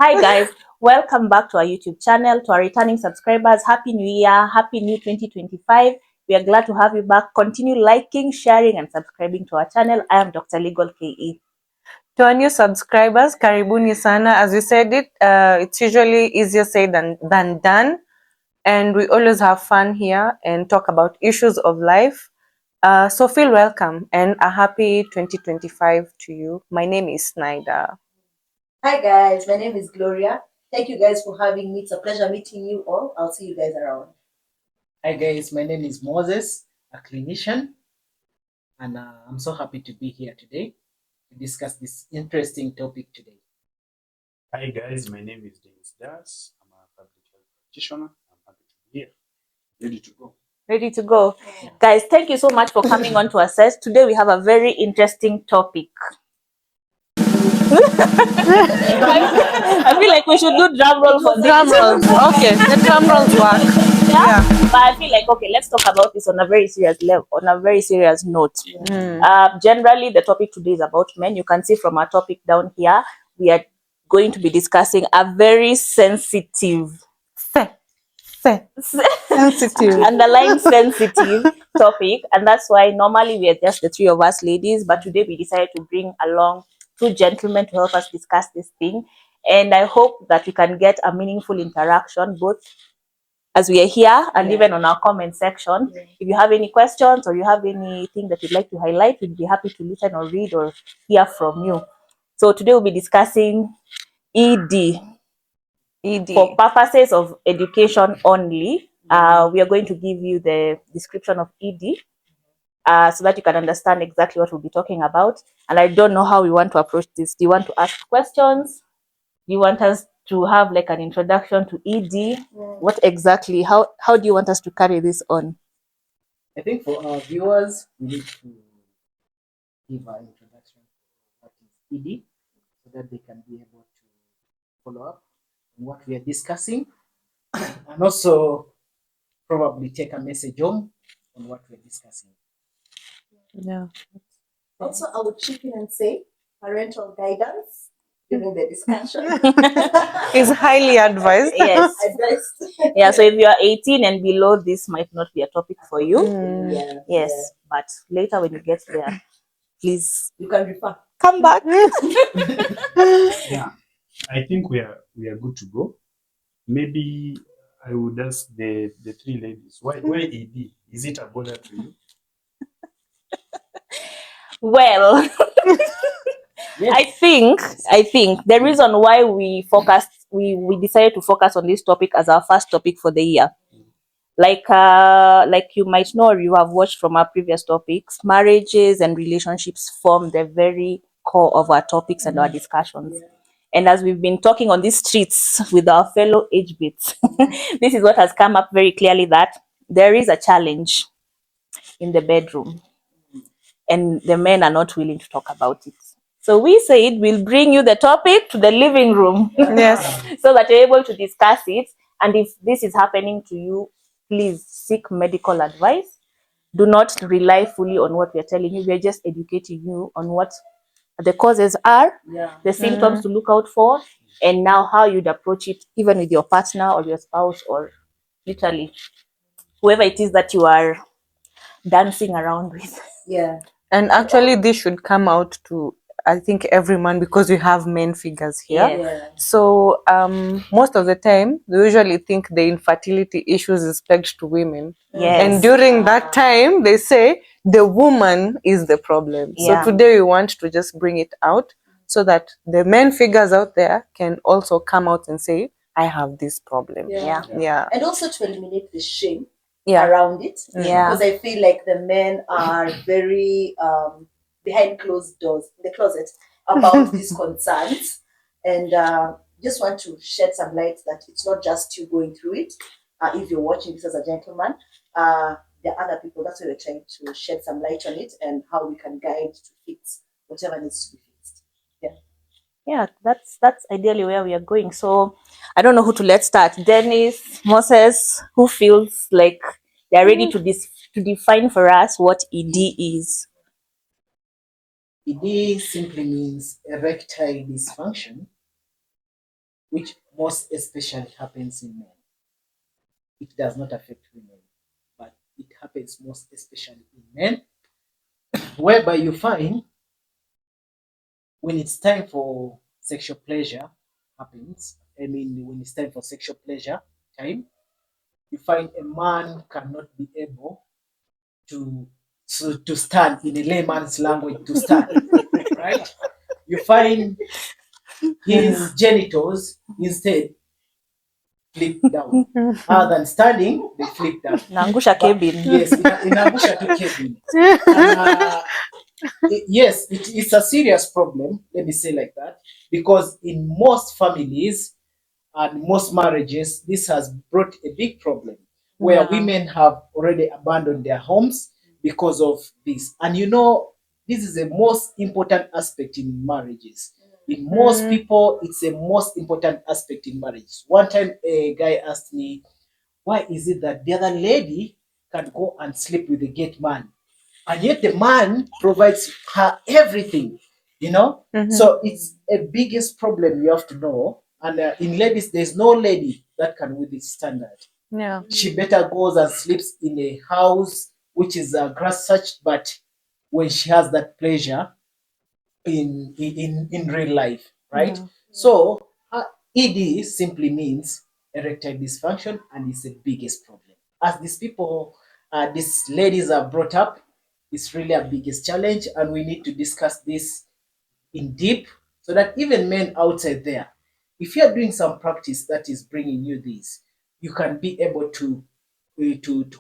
Hi guys, welcome back to our YouTube channel. To our returning subscribers, Happy New Year, Happy New 2025. We are glad to have you back. Continue liking, sharing and subscribing to our channel. I am Dr. Legal KE. To our new subscribers, karibuni sana. As we said it's usually easier said than done. And we always have fun here and talk about issues of life. So feel welcome and a happy 2025 to you. My name is Snyder. Hi guys, my name is Gloria. Thank you guys for having me. It's a pleasure meeting you all. I'll see you guys around. Hi guys, my name is Moses, a clinician, and I'm so happy to be here today to discuss this interesting topic today. Hi guys, my name is Dennis Das. I'm a public health practitioner. I'm happy to be here. Ready to go. Ready to go. Guys, thank you so much for coming on to assess. Today we have a very interesting topic. I feel like we should do drum roll for Drum rolls. Okay, the drum rolls work. Yeah. But I feel like, okay, let's talk about this on a very serious level, on a very serious note. Generally, the topic today is about men. You can see from our topic down here, we are going to be discussing a very sensitive, underlying sensitive topic. And that's why normally we are just the three of us ladies, but today we decided to bring along two gentlemen to help us discuss this thing. And I hope that we can get a meaningful interaction, both as we are here and even on our comment section. If you have any questions or you have anything that you'd like to highlight, we'd be happy to listen or read or hear from you. So today we'll be discussing ED. For purposes of education only, we are going to give you the description of ED so that you can understand exactly what we'll be talking about. And I don't know how we want to approach this. Do you want to ask questions? Do you want us to have like an introduction to ED? What exactly? How do you want us to carry this on? I think for our viewers, we need to give an introduction to what is ED so that they can be able to follow up on what we are discussing and also probably take a message home on what we're discussing. Yeah. Also, I would chip in and say parental guidance during the discussion is highly advised. Yes. Advised. Yeah, so if you are 18 and below, this might not be a topic for you. Yes, but later when you get there, please, you can refer. come back. Yeah, I think we are good to go. Maybe I would ask the three ladies, why ED? Is it a bother to you? Well, I think the reason why we decided to focus on this topic as our first topic for the year, like you might know or you have watched from our previous topics, marriages and relationships form the very core of our topics and our discussions. And as we've been talking on these streets with our fellow age mates, this is what has come up very clearly, that there is a challenge in the bedroom and the men are not willing to talk about it. So we said we'll bring you the topic to the living room. Yes. So that you're able to discuss it. And if this is happening to you, please seek medical advice. Do not rely fully on what we're telling you. We're just educating you on what the causes are, the symptoms to look out for, and now how you'd approach it, even with your partner or your spouse or literally whoever it is that you are dancing around with. Yeah. And actually, this should come out to, I think, every man, because we have men figures here. Yeah. So most of the time, they usually think the infertility issues is pegged to women. Yes. And during that time, they say the woman is the problem. Yeah. So today we want to just bring it out so that the men figures out there can also come out and say, I have this problem. Yeah. And also to eliminate the shame Yeah. around it. Yeah. Because I feel like the men are very behind closed doors in the closet about these concerns. And just want to shed some light that it's not just you going through it. If you're watching this as a gentleman, there are other people. That's why we're trying to shed some light on it and how we can guide to fix whatever needs to be fixed. Yeah, that's ideally where we are going. So I don't know who to let start. Dennis, Moses, who feels like they're ready to define for us what ED is? ED simply means erectile dysfunction, which most especially happens in men. It does not affect women, but it happens most especially in men, whereby you find when it's time for sexual pleasure happens, I mean, when it's time for sexual pleasure time, you find a man cannot be able to stand in a layman's language to stand, right? You find his genitals instead flip down. Other than standing, they flip down. Naangusha But Kevin. yes, inaangusha tu Kevin. And, yes, it's a serious problem, let me say like that, because in most families and most marriages, this has brought a big problem where Yeah. women have already abandoned their homes because of this. And you know, this is the most important aspect in marriages. In most people, it's the most important aspect in marriage. One time, a guy asked me, why is it that the other lady can go and sleep with the gate man, and yet the man provides her everything, you know? So it's a biggest problem you have to know. And in ladies, there's no lady that can with this standard. Yeah. She better goes and sleeps in a house which is grass such, but when she has that pleasure in real life, right? So ED simply means erectile dysfunction, and it's the biggest problem. As these people, these ladies are brought up, it's really a biggest challenge, and we need to discuss this in deep so that even men outside there, if you're doing some practice that is bringing you this, you can be able to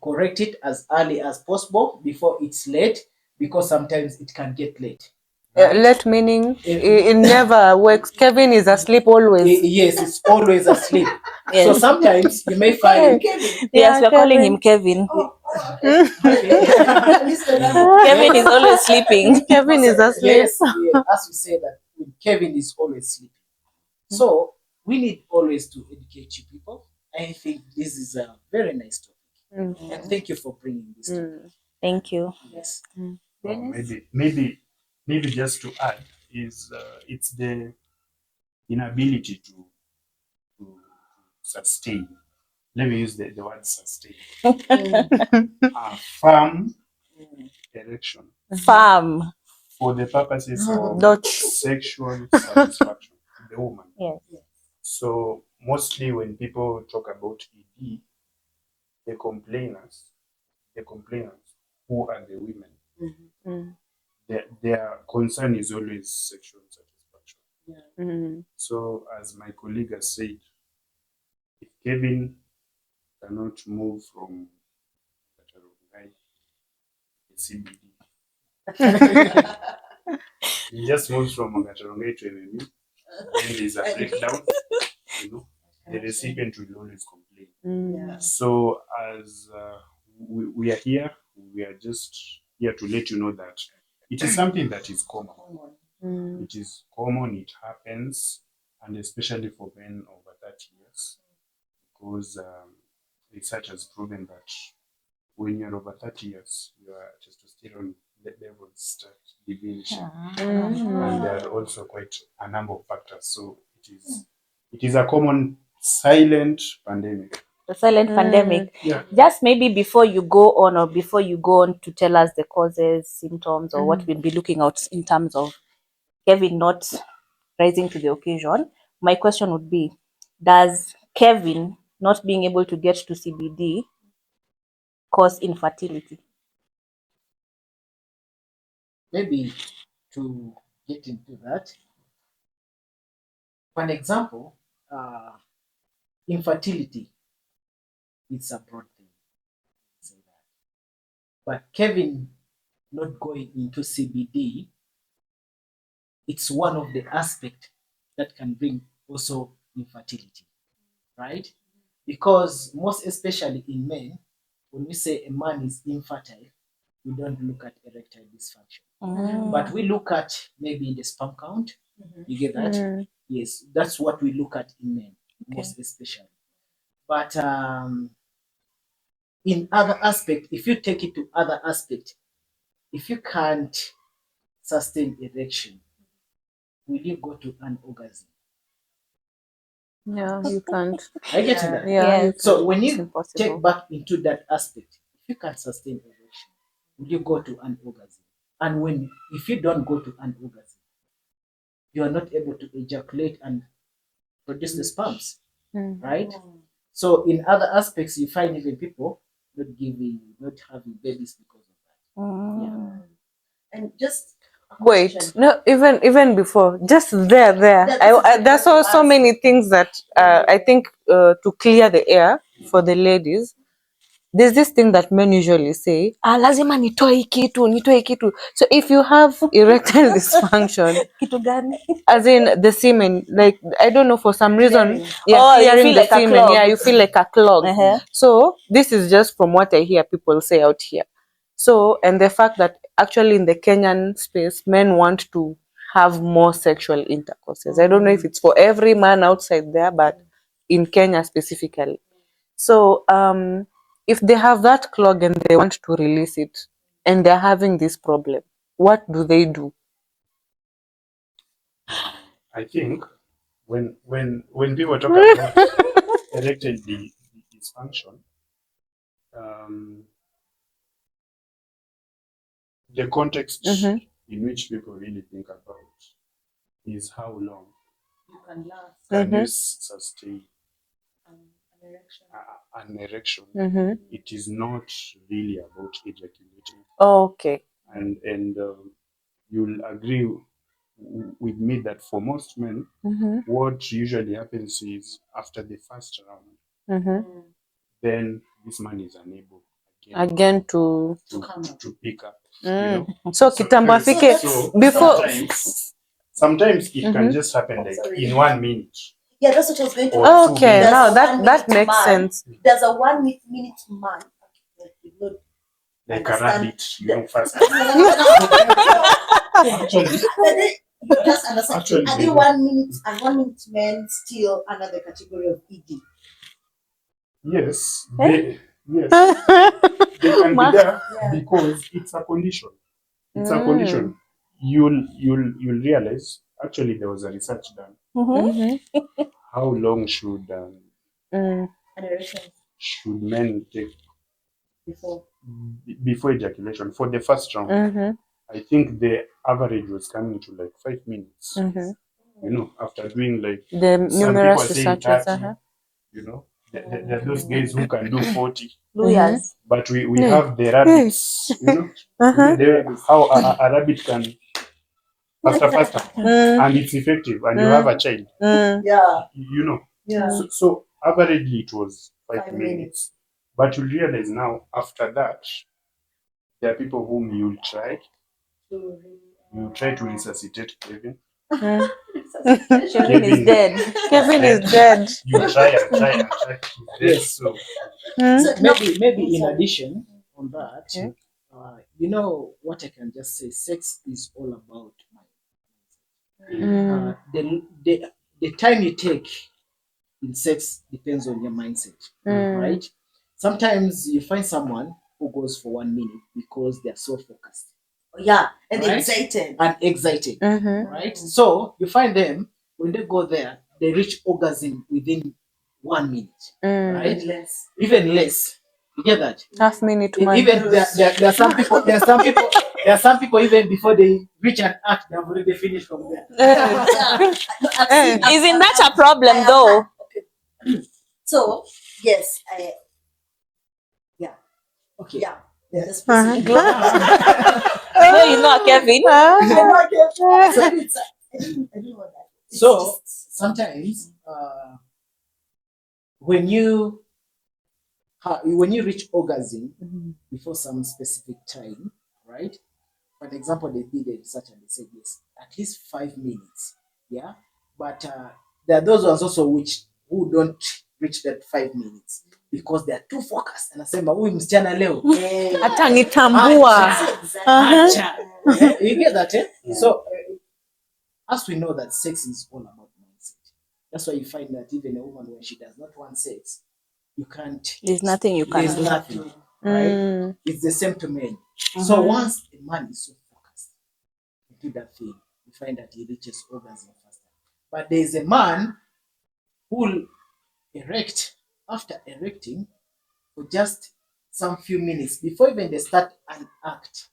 correct it as early as possible before it's late, because sometimes it can get late. Right? Late meaning Eh, it never works. Kevin is asleep always. Yes, it's always asleep. So Yes. sometimes you may find Yes, Yeah, we're calling Kevin. him Kevin. Listen, Kevin is always sleeping. Kevin is asleep. Yes, yeah, as we say that Kevin is always sleeping. So we need always to educate you people. I think this is a very nice topic, and thank you for bringing this topic. Thank you. Yes. Well, maybe just to add is it's the inability to sustain. Let me use the word sustain. A firm erection Farm. for the purposes of Dot. sexual satisfaction to the woman. Yes. So mostly when people talk about ED, the complainers, who are the women, their concern is always sexual satisfaction. So as my colleague has said, if Kevin cannot move from Katarungai to CBD, he just moves from Katarungai to MMU, then there's a breakdown, you know, the recipient will always complain. So as we are here, we are just here to let you know that it is something that is common. It is common, it happens, and especially for men over 30 years, because research has proven that when you're over 30 years, your testosterone levels start diminishing. And there are also quite a number of factors. So it is a common silent pandemic. The silent pandemic. Yeah. Just maybe before you go on to tell us the causes, symptoms, or what we'll be looking out in terms of Kevin not rising to the occasion, my question would be, does Kevin not being able to get to CBD cause infertility? Maybe to get into that, for an example, infertility, it's a broad thing. Say that. But Kevin not going into CBD, it's one of the aspects that can bring also infertility, right? Because most especially in men, when we say a man is infertile, we don't look at erectile dysfunction, but we look at maybe the sperm count. You get that? Yes, that's what we look at in men, most especially. But in other aspect, if you take it to other aspect, if you can't sustain erection, will you go to an orgasm? Yeah, you can't. I get that. Yeah, you Yes. can't. So when It's you impossible. take back into that aspect, if you can sustain erection, will you go to an orgasm? And if you don't go to an orgasm, you are not able to ejaculate and produce the sperms, right? So in other aspects, you find even people not having babies because of that. Yeah. And just a Wait, question. no, even before, just there. That's exactly There's what so you many things that I think to clear the air for the ladies. There's this thing that men usually say, lazima nitoe hii kitu. So if you have erectile dysfunction, Kitu gani? as in the semen, like I don't know, for some reason, Clearing. Oh, you clearing feel the like a semen, clog. yeah, you feel like a clog. Uh-huh. So this is just from what I hear people say out here. So, and the fact that actually in the Kenyan space, men want to have more sexual intercourses. I don't know if it's for every man outside there, but in Kenya specifically. So, if they have that clog and they want to release it, and they're having this problem, what do they do? I think when people talk about erectile dysfunction, um, the context in which people really think about is how long You can last can you sustain an erection. an erection. It is not really about ejaculating, Okay. and you'll agree with me that for most men, what usually happens is after the first round, then this man is unable Again to to pick up. You know, so kitambo afike before sometimes it can just happen like in 1 minute. Yeah, that's what I was going to Or ask. okay, There's now a that 1 minute makes man. sense. There's a 1 minute man. Like a rabbit, fast. Actually, Just understand. Actually, Are they 1 minute and 1 minute men still under the category of ED? yes, they can be there because it's a condition. It's a condition. You'll realize. Actually, there was a research done. How long should An erection men take before. before ejaculation for the first round? I think the average was coming to like 5 minutes. After doing like The some people numerous are saying researchers. 30. There are those guys who can do 40. Lawyers. But we have the rabbits, how a rabbit can faster, and it's effective, and you have a child, Yeah. Yeah. So averagely it was 5 5 minutes. But you realize now, after that, there are people whom you'll try to resuscitate Kevin. Kevin is dead. Kevin is dead. You try and try and try. Yes. So So Maybe in addition on that, what I can just say, sex is all about mind. The time you take in sex depends on your mindset, right? Sometimes you find someone who goes for 1 minute because they are so focused. yeah, and Right? excited. Right? So you find them when they go there, they reach orgasm within 1 minute, right? Even less. You get that? Half minute man. Even there are some people. There are some people even before they reach an act, they have already finished from there. Isn't that a problem though? Okay. So yes, Okay. yeah. There's a specific. No, you know Kevin. I don't know that. So sometimes when you reach orgasm before some specific time, right? For example, they did a research and they said yes, at least 5 minutes. Yeah, but there are those ones also who don't reach that 5 minutes because they are too focused. Anasema huyu msichana leo Hata nitambua. acha. You get that, eh? Yeah. So as we know that sex is all about mindset. That's why you find that even a woman, when she does not want sex, you can't. There's nothing you can There's do. nothing, right? It's the same to men. So once a man is so focused into that thing, you find that he reaches orgasm faster. But there's a man who will erect. After erecting, for just some few minutes before even they start an act,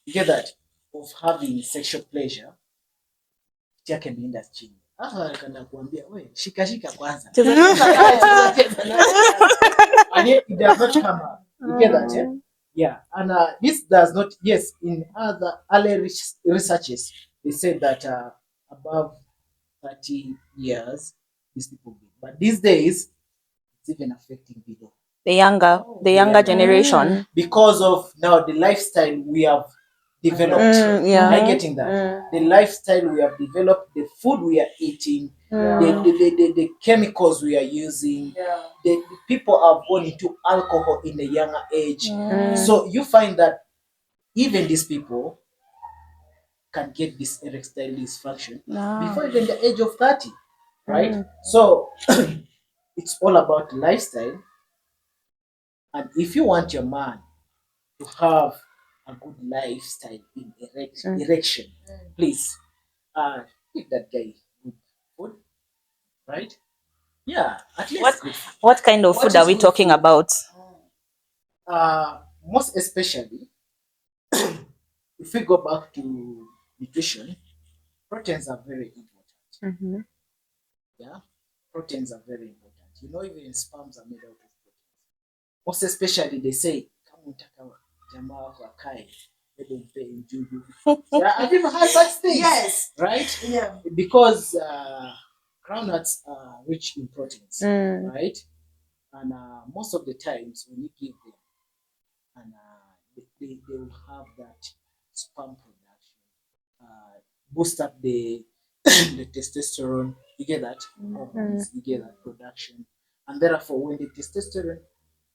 you get that, of having sexual pleasure, chake imeenda chini. Kana kuambia we shika kwanza. And yet it does not come up. You get that, eh? Yeah, and this does not. Yes, in other early researches, they said that above 30 years, these people do. But these days, it's even affecting below. The younger generation. Because of now the lifestyle we have developed. Yeah. Am I getting that? The lifestyle we have developed, the food we are eating, the chemicals we are using, the people have gone into alcohol in a younger age. So you find that even these people can get this erectile dysfunction before even the age of 30, right? So it's all about lifestyle. And if you want your man to have a good lifestyle in erection, please give that guy good food, right? Yeah, at least good food. What kind of food are we talking about? Most especially, if we go back to nutrition, proteins are very important. Yeah, proteins are very important. You know, even sperms are made out of proteins. Most especially, they say, "Kama unataka jamaa wako akae, maybe umpe njugu." Yeah, have you ever heard such things? Yes. Right? Yeah. Because groundnuts are rich in proteins, right? And most of the times when you give them, and they will have that sperm production, boost up the the testosterone. You get that hormones, you get that production, and therefore when the testosterone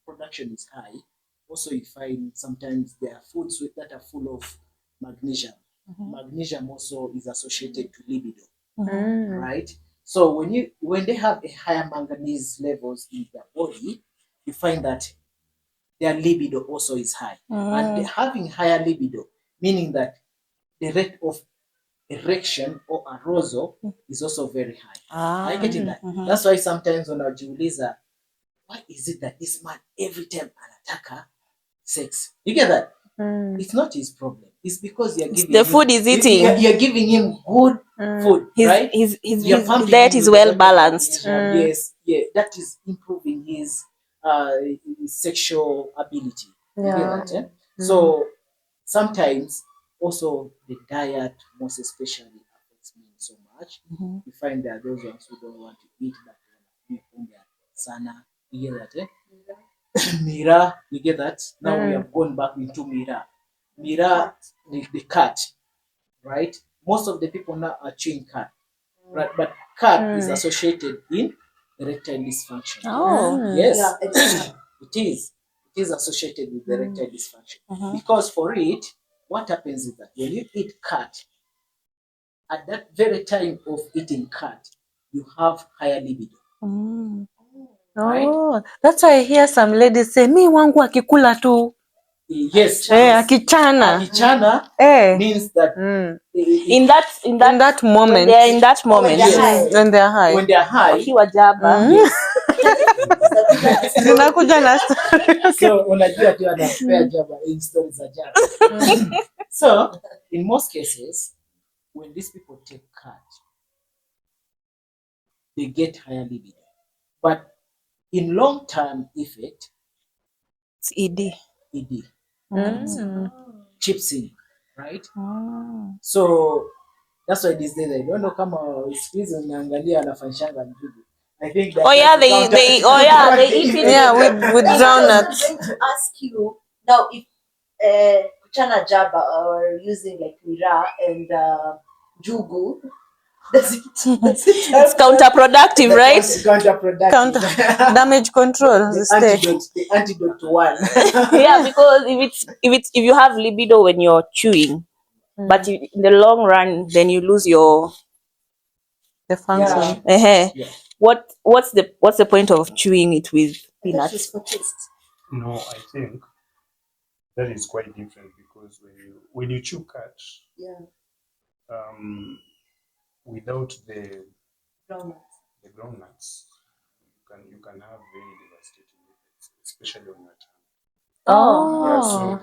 production is high, also you find sometimes there are foods that are full of magnesium. Magnesium also is associated to libido, right? So when they have a higher manganese levels in their body, you find that their libido also is high. And having higher libido, meaning that the rate of erection or arousal is also very high. Are you getting that? That's why sometimes when unajiuliza, why is it that this man every time anataka sex? You get that? It's not his problem. It's because you're giving the food is eating. You're giving him good food, right? His diet is well balanced. Yes, yeah, that is improving his sexual ability. You get that? Eh? So sometimes also the diet, most especially, affects men so much. You find there are those ones who don't want to eat, but they want to eat sana. You get that? Eh? Mira, you get that? Now we have gone back into Mira. Mira, the cat, right? Most of the people now are chewing cat, right? But cat is associated in erectile dysfunction. Oh. Yes, Yeah, it is. It is associated with erectile dysfunction because for it, what happens is that when you eat cat, at that very time of eating cat, you have higher libido. Right? Oh, that's why I hear some ladies say, mi wangu akikula tu. Yes. Akichana. Akichana means that In that moment. when they're in that moment. When they're high. When they're high. Wakiwa jaba. Yes. Zinakuja na story. So unajua tu anapea jaba in stories za jaba. So in most cases, when these people take cat, they get higher libido. But in long-term effect, It's ED. chips in, right? So that's why these days I don't know kama squeeze unaangalia anafanyanga njugu. I think that they eat it. Yeah, with groundnuts. I'm going to ask you now if kuchana jaba or using like mira and jugu, It's counterproductive, right? Counterproductive. Damage control. The antidote to one. Yeah, because if you have libido when you're chewing, but in the long run, then you lose your The function. Yeah. What's the point of chewing it with peanuts? No, I think that is quite different because when you chew cat, without the groundnuts, can have very devastating effects, especially on your tongue. Oh. Yeah, so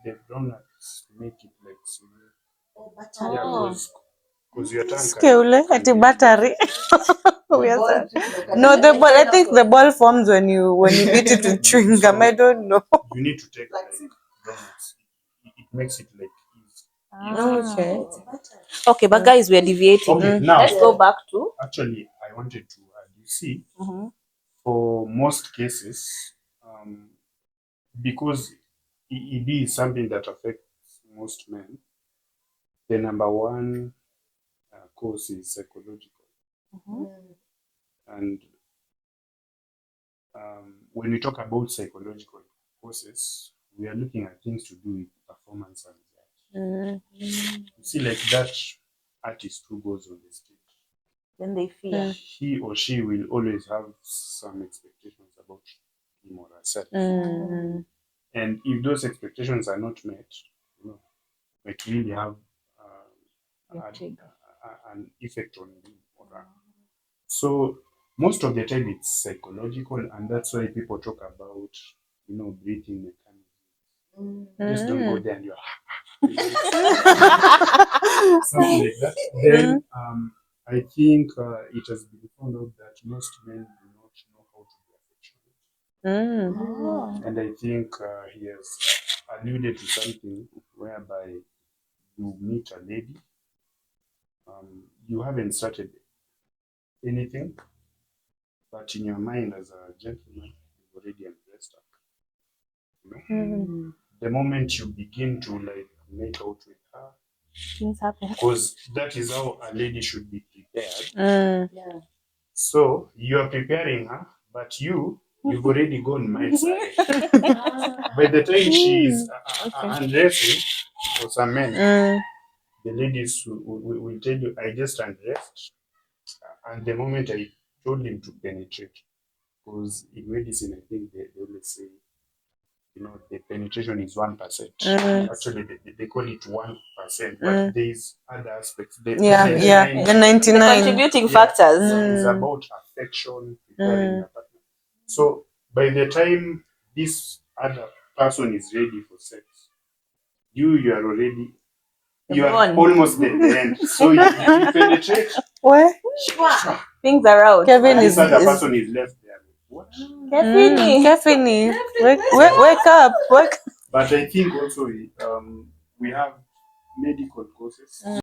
the grown-ups make it like severe. Oh, butter. Yeah, because your tongue Skeule at the get battery. We are sad. No, the ball. I think the ball forms when you beat it with chewing gum. I don't know. You need to take like donuts. It makes it like easy. Okay. It's butter. Okay, but guys, we're deviating. Okay, now Let's go back to. actually I wanted to add. You see, Mhm. for most cases, because ED is something that affects most men, the number one cause is psychological. And when we talk about psychological causes, we are looking at things to do with performance and anxiety. You see, like that artist who goes on the stage, Then they fear. he or she will always have some expectations about him or herself. And if those expectations are not met, you know, it really have an effect on him or her. So most of the time it's psychological, and that's why people talk about, you know, breathing mechanism. Just don't go there and you're something like that. Then I think it has been found out that most men do not know how to be affectionate. And I think he has alluded to something whereby you meet a lady, you haven't started anything, but in your mind as a gentleman, you've already embraced her. You know? The moment you begin to like make out with her, Things happen. because that is how a lady should be prepared. Yeah. So you are preparing her, but you've already gone miles ahead. By the time she is undressing, for some men, the ladies will tell you, I just undressed. And the moment I told him to penetrate, because in medicine, I think they always say, you know, the penetration is 1%. Actually, they call it 1%, but there is other aspects. The The 99. The contributing factors. It's about affection, preparing the partner. So by the time this other person is ready for sex, you are already, you are almost the end. So you penetrate. What? Things are out. Kevin This is other person is left there. What? Kevin, wake up. But I think also we have medical causes.